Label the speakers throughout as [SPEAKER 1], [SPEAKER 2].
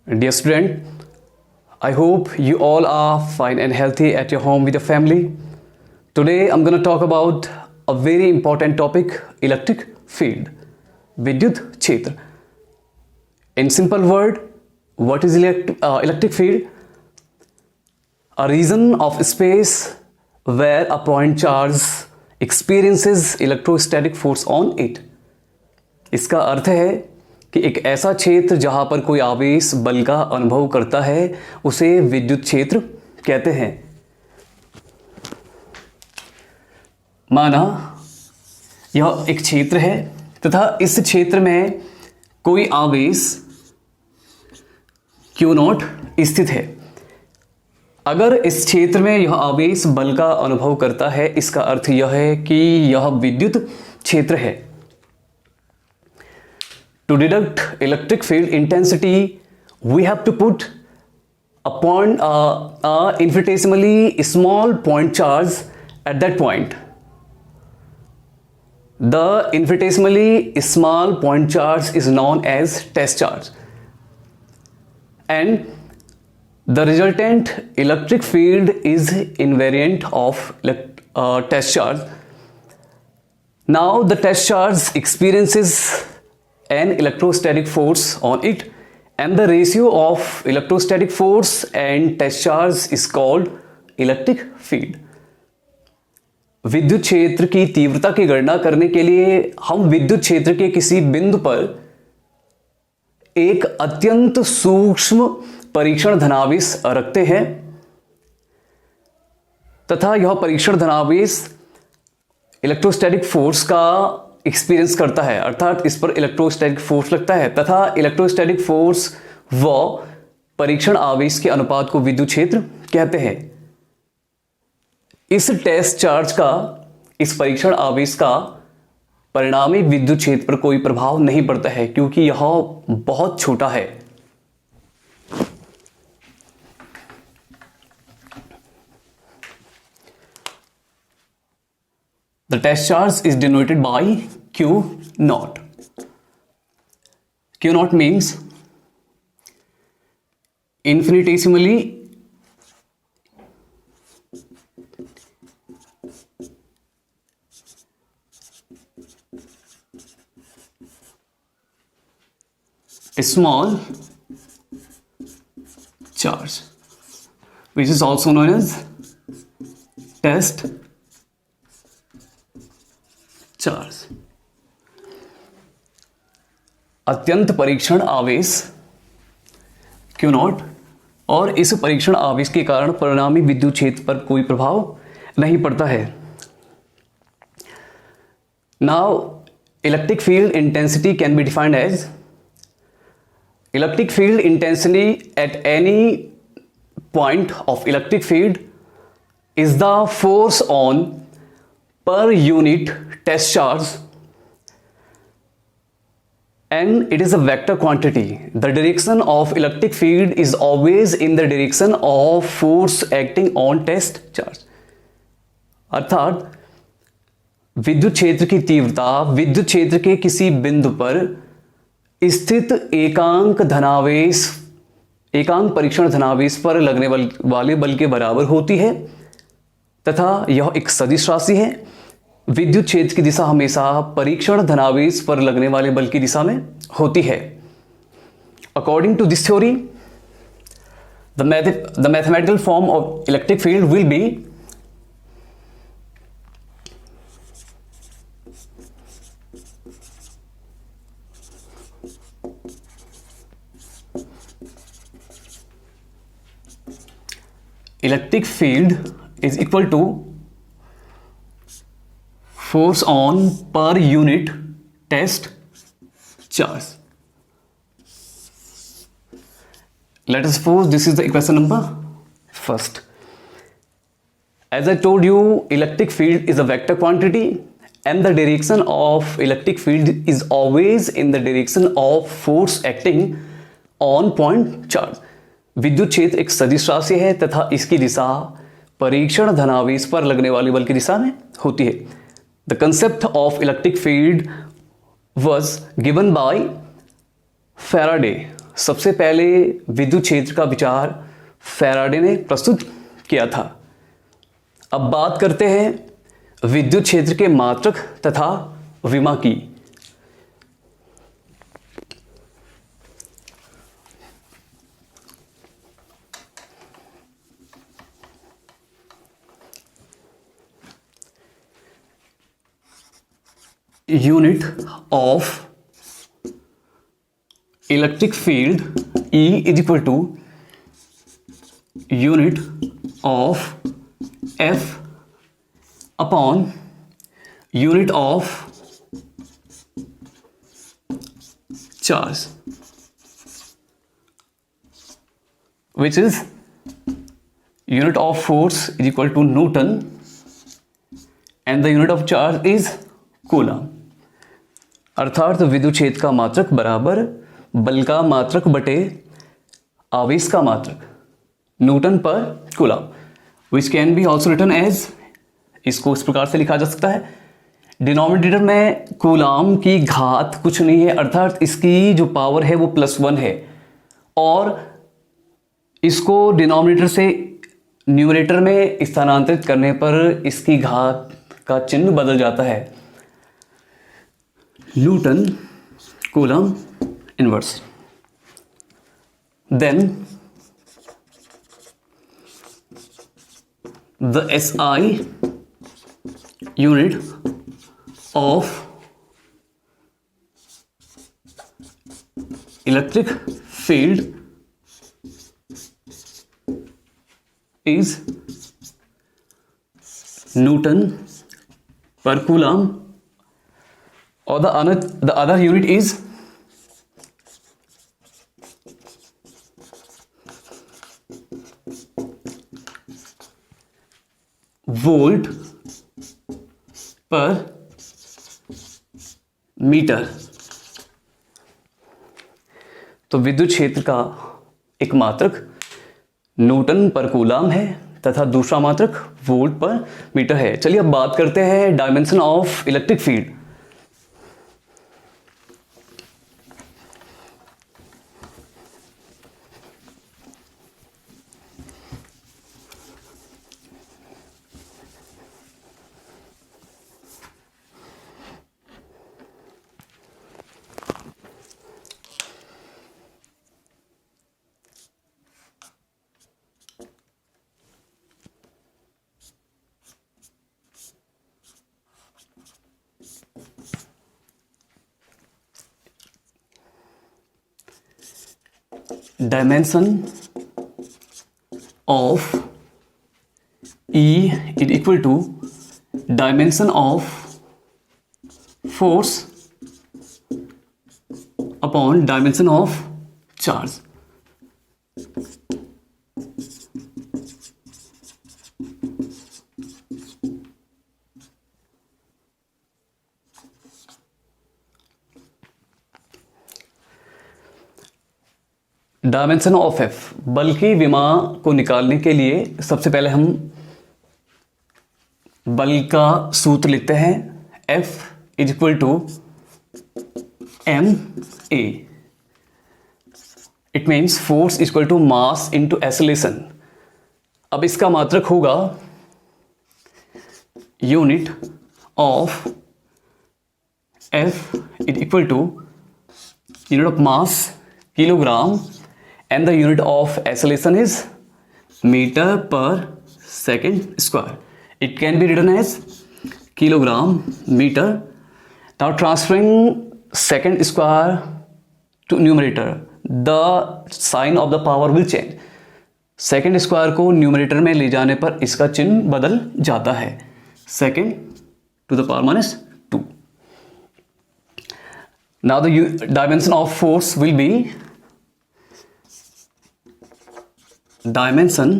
[SPEAKER 1] Dear student, I hope you all are fine and healthy at your home with your family. Today I'm going to talk about a very important topic, electric field, विद्युत क्षेत्र. In simple word, what is electric field? A region of space where a point charge experiences electrostatic force on it. इसका अर्थ है कि एक ऐसा क्षेत्र जहां पर कोई आवेश बल का अनुभव करता है उसे विद्युत क्षेत्र कहते हैं. माना यह एक क्षेत्र है तथा इस क्षेत्र में कोई आवेश Q0 स्थित है. अगर इस क्षेत्र में यह आवेश बल का अनुभव करता है, इसका अर्थ यह है कि यह विद्युत क्षेत्र है. To deduct electric field intensity, we have to put a infinitesimally small point charge at that point. The infinitesimally small point charge is known as test charge, and the resultant electric field is invariant of test charge. Now the test charge experiences an electrostatic force on it, and the ratio of electrostatic force and test charge is called electric field. विद्युत क्षेत्र की तीव्रता की गणना करने के लिए हम विद्युत क्षेत्र के किसी बिंदु पर एक अत्यंत सूक्ष्म परीक्षण धनावेश रखते हैं तथा यह परीक्षण धनावेश इलेक्ट्रोस्टैटिक फोर्स का एक्सपीरियंस करता है, अर्थात इस पर इलेक्ट्रोस्टैटिक फोर्स लगता है तथा इलेक्ट्रोस्टैटिक फोर्स व परीक्षण आवेश के अनुपात को विद्युत क्षेत्र कहते हैं. इस टेस्ट चार्ज का, इस परीक्षण आवेश का परिणामी विद्युत क्षेत्र पर कोई प्रभाव नहीं पड़ता है क्योंकि यह बहुत छोटा है. The test charge is denoted by Q0. Q0 means infinitesimally small charge, which is also known as test charge. अत्यंत परीक्षण आवेश Q0 और इस परीक्षण आवेश के कारण परिणामी विद्युत क्षेत्र पर कोई प्रभाव नहीं पड़ता है. Now electric field intensity can be defined as electric field intensity at any point of electric field is the force on per unit test charge, and it is a vector quantity. The direction of electric field is always in the direction of force acting on test charge. अर्थात विद्युत क्षेत्र की तीव्रता विद्युत क्षेत्र के किसी बिंदु पर स्थित एकांक परीक्षण धनावेश पर लगने वाले बल के बराबर होती है तथा यह एक सदिश राशि है. विद्युत क्षेत्र की दिशा हमेशा परीक्षण धनावेश पर लगने वाले बल की दिशा में होती है. According to this theory, the mathematical form of electric field will be electric field is equal to force on per unit test charge. Let us suppose this is the equation number first. As I told you, electric field is a vector quantity and the direction of electric field is always in the direction of force acting on point charge. विद्युत क्षेत्र एक सदिश राशि है तथा इसकी दिशा परीक्षण धनावेश पर लगने वाले बल की दिशा में होती है. The concept of electric field was given by Faraday सबसे पहले विद्युत क्षेत्र का विचार फैराडे ने प्रस्तुत किया था। अब बात करते हैं विद्युत क्षेत्र के मात्रक तथा विमा की। Unit of electric field E is equal to unit of F upon unit of charge, which is unit of force is equal to Newton and the unit of charge is Coulomb। अर्थात विद्युत क्षेत्र का मात्रक बराबर बल का मात्रक बटे आवेश का मात्रक न्यूटन पर coulomb, which can be also written as, इसको इस प्रकार से लिखा जा सकता है, डिनोमिनेटर में कूलम की घात कुछ नहीं है, अर्थात इसकी जो पावर है वो +1 है, और इसको डिनोमिनेटर से न्यूमरेटर में स्थानांतरित करने पर इसकी घात का चिन्ह बदल जाता है, Newton coulomb inverse. Then the SI unit of electric field is Newton per Coulomb, or the other unit is volt पर मीटर। तो विद्युत क्षेत्र का एक मात्रक न्यूटन पर कूलम है तथा दूसरा मात्रक वोल्ट पर मीटर है। चलिए अब बात करते हैं dimension of electric field. Dimension of E is equal to dimension of force upon dimension of charge। Dimension of F, बल की विमा को निकालने के लिए सबसे पहले हम बल का सूत्र लिखते हैं, F is equal to ma। It means force is equal to mass into acceleration. अब इसका मात्रक होगा unit of F is equal to unit of mass kilogram and the unit of acceleration is meter per second square. It can be written as kilogram meter. Now transferring second square to numerator, the sign of the power will change. Second square को numerator में ले जाने पर इसका चिन्ह बदल जाता है, second to the power -2। Now the dimension of force will be dimension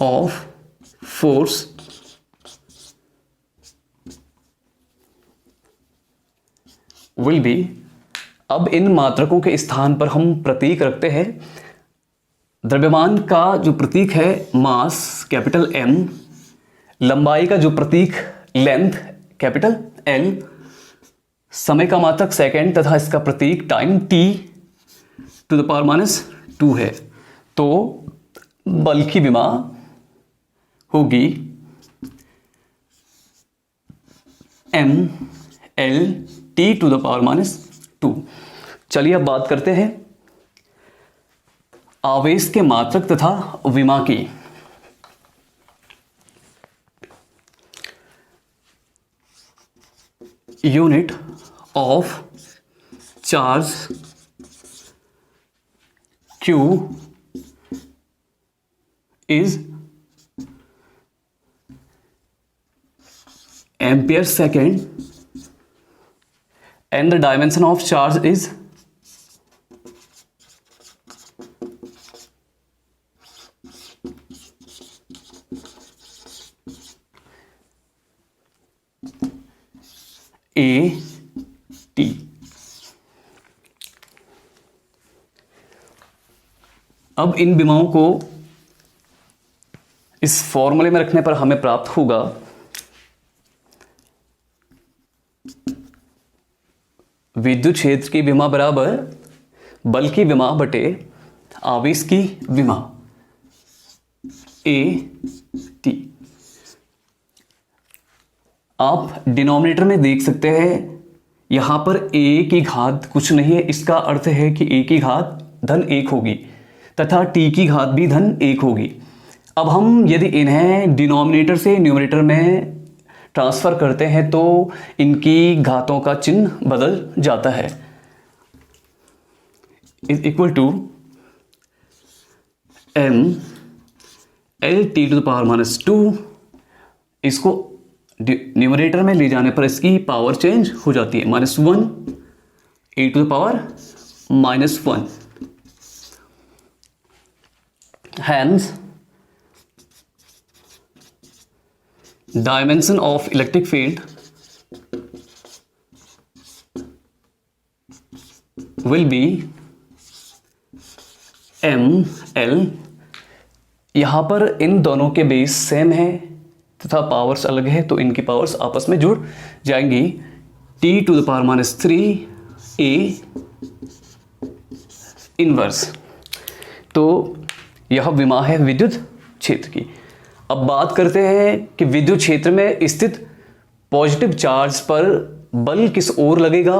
[SPEAKER 1] of force will be, अब इन मात्रकों के स्थान पर हम प्रतीक रखते हैं। द्रव्यमान का जो प्रतीक है मास कैपिटल M, लंबाई का जो प्रतीक लेंथ कैपिटल L, समय का मात्रक सेकेंड तथा इसका प्रतीक time T, to the power minus 2 है, तो बल की विमा होगी M L T to the power minus 2। चलिए अब बात करते हैं आवेश के मात्रक तथा विमा की। Unit of charge Q is ampere second and the dimension of charge is AT। अब इन विमाओं को इस फॉर्मूले में रखने पर हमें प्राप्त होगा विद्युत क्षेत्र की विमा बराबर बल की विमा बटे आवेश की विमा AT। आप डिनोमिनेटर में देख सकते हैं यहां पर a की घात कुछ नहीं है, इसका अर्थ है कि a की घात धन 1 होगी तथा t की घात भी धन 1 होगी। अब हम यदि इन्हें डिनोमिनेटर से न्यूमरेटर में ट्रांसफर करते हैं तो इनकी घातों का चिन्ह बदल जाता है। Is equal to M L T to the power minus 2। इसको न्यूमरेटर में ले जाने पर इसकी पावर चेंज हो जाती है, -1 A to the power -1। Hence, dimension of electric field will be ML। यहाँ पर इन दोनों के बेस सेम है तथा पावर्स अलग है, तो इनकी पावर्स आपस में जुड़ जाएंगी। T to the power -3 A inverse. तो यह विमा है विद्युत क्षेत्र की। अब बात करते हैं कि विद्युत क्षेत्र में स्थित पॉजिटिव चार्ज पर बल किस ओर लगेगा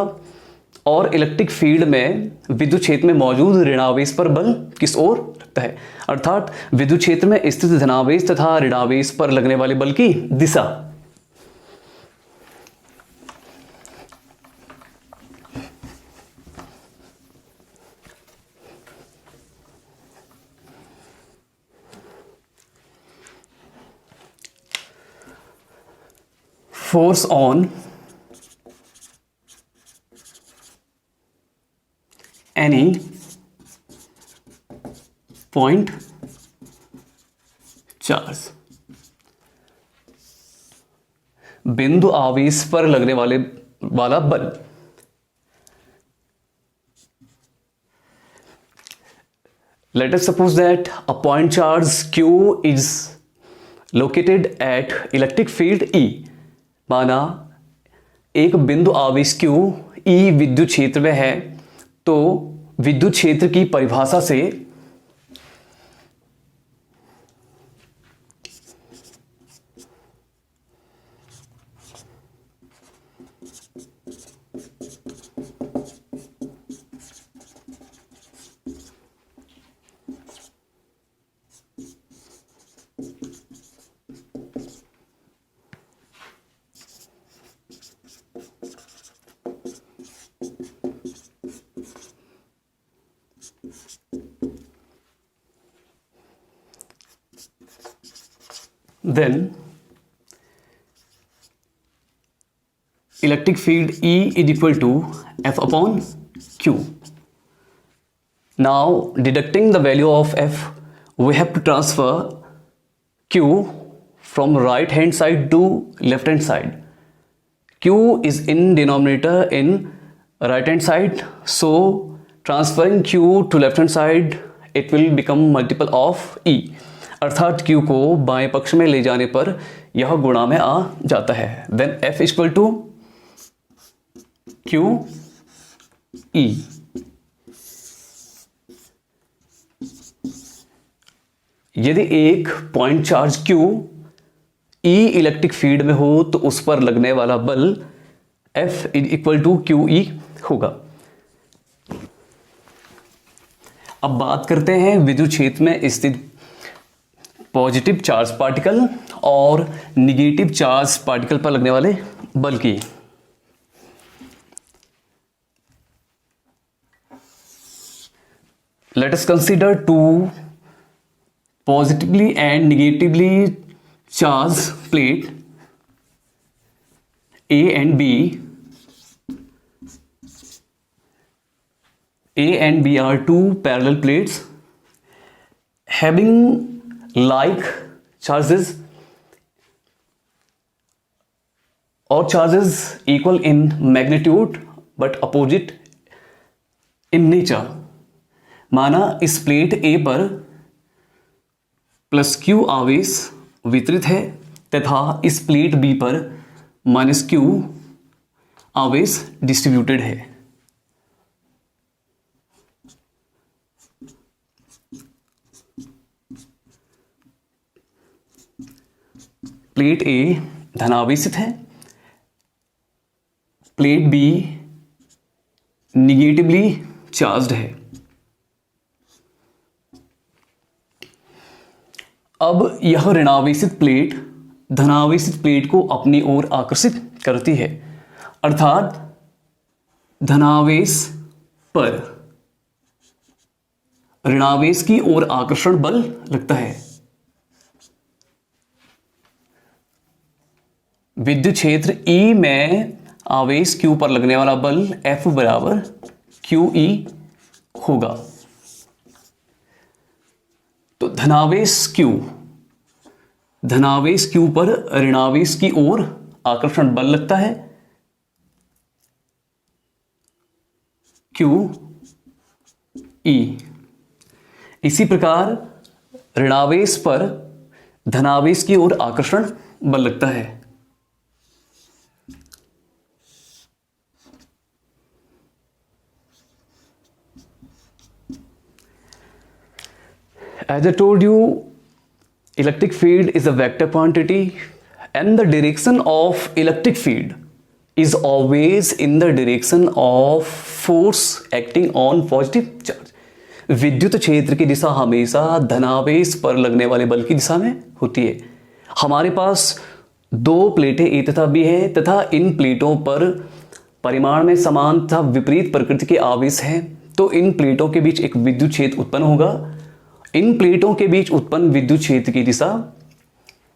[SPEAKER 1] और इलेक्ट्रिक फील्ड में विद्युत क्षेत्र में मौजूद ऋणावेश पर बल किस ओर लगता है, अर्थात विद्युत क्षेत्र में स्थित धनावेश तथा ऋणावेश पर लगने वाले बल की दिशा। Force on any point charge। बिंदु आवेश पर लगने वाला बल। Let us suppose that a point charge Q is located at electric field E। माना एक बिंदु आवेश Q E विद्युत क्षेत्र में है, तो विद्युत क्षेत्र की परिभाषा से then electric field E is equal to F upon Q। Now deducting the value of F, we have to transfer Q from right hand side to left hand side. Q is in denominator in right hand side, so transferring Q to left hand side it will become multiple of E। अर्थात Q को बाएं पक्ष में ले जाने पर यह गुणा में आ जाता है। Then F equal to Q E। यदि एक point charge Q E electric field में हो तो उस पर लगने वाला बल F इक्वल टू QE होगा। अब बात करते हैं विद्युत क्षेत्र में स्थित पॉजिटिव चार्ज पार्टिकल और निगेटिव चार्ज पार्टिकल पर लगने वाले बल की। Let us consider two positively and negatively charged plate A and B. A and B are two parallel plates having like charges or charges equal in magnitude but opposite in nature. माना इस plate A पर plus Q आवेश वितरित है तथा इस plate B पर minus Q आवेश डिस्ट्रीब्यूटेड है। प्लेट A धनावेशित है, प्लेट B निगेटिवली चार्ज्ड है। अब यह ऋणावेशित प्लेट धनावेशित प्लेट को अपनी ओर आकर्षित करती है, अर्थात धनावेश पर ऋणावेश की ओर आकर्षण बल लगता है। विद्युत क्षेत्र E में आवेश Q पर लगने वाला बल F बराबर QE होगा। तो धनावेश Q पर ऋणावेश की ओर आकर्षण बल लगता है QE। इसी प्रकार ऋणावेश पर धनावेश की ओर आकर्षण बल लगता है। As I told you, electric field is a vector quantity and the direction of electric field is always in the direction of force acting on positive charge. विद्युत क्षेत्र की दिशा हमेशा धनावेश पर लगने वाले बल की दिशा में होती है। हमारे पास दो प्लेटें A तथा B हैं तथा इन प्लेटों पर परिमाण में समान तथा विपरीत प्रकृति के आवेश हैं, तो इन प्लेटों के बीच एक विद्युत क्षेत्र उत्पन्न होगा। इन प्लेटों के बीच उत्पन्न विद्युत क्षेत्र की दिशा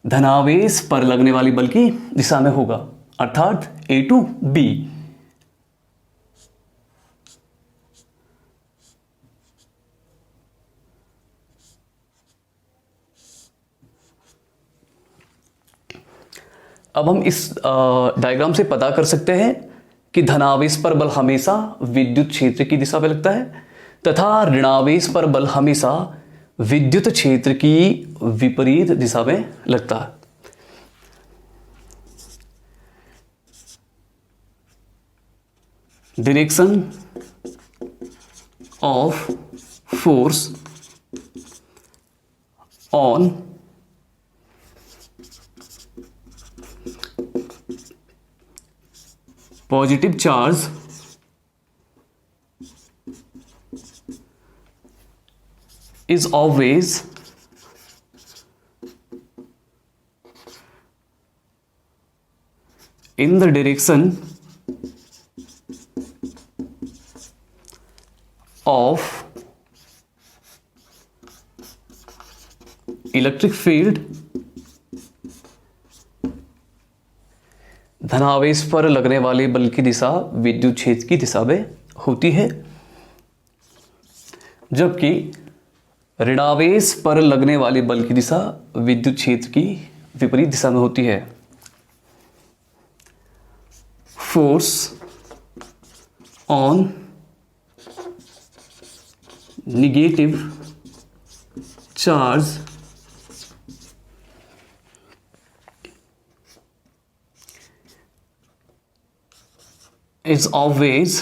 [SPEAKER 1] धनावेश पर लगने वाली बल की दिशा में होगा, अर्थात A to B। अब हम इस डायग्राम से पता कर सकते हैं कि धनावेश पर बल हमेशा विद्युत क्षेत्र की दिशा में लगता है तथा ऋणावेश पर बल हमेशा विद्युत क्षेत्र की विपरीत दिशा में लगता है। Direction of force on positive charge is always in the direction of electric field। धनावेश पर लगने वाले बल की दिशा विद्युत क्षेत्र की दिशा में होती है, जबकि ऋणावेश पर लगने वाले बल की दिशा विद्युत क्षेत्र की विपरीत दिशा में होती है। Force on negative charge is always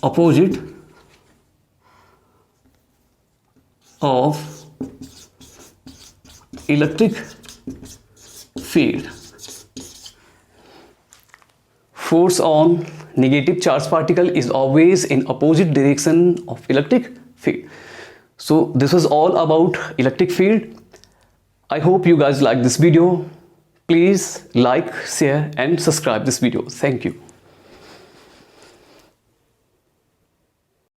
[SPEAKER 1] opposite of electric field. Force on negative charge particle is always in opposite direction of electric field. So this is all about electric field. I hope you guys like this video. Please like, share and subscribe this video. Thank you.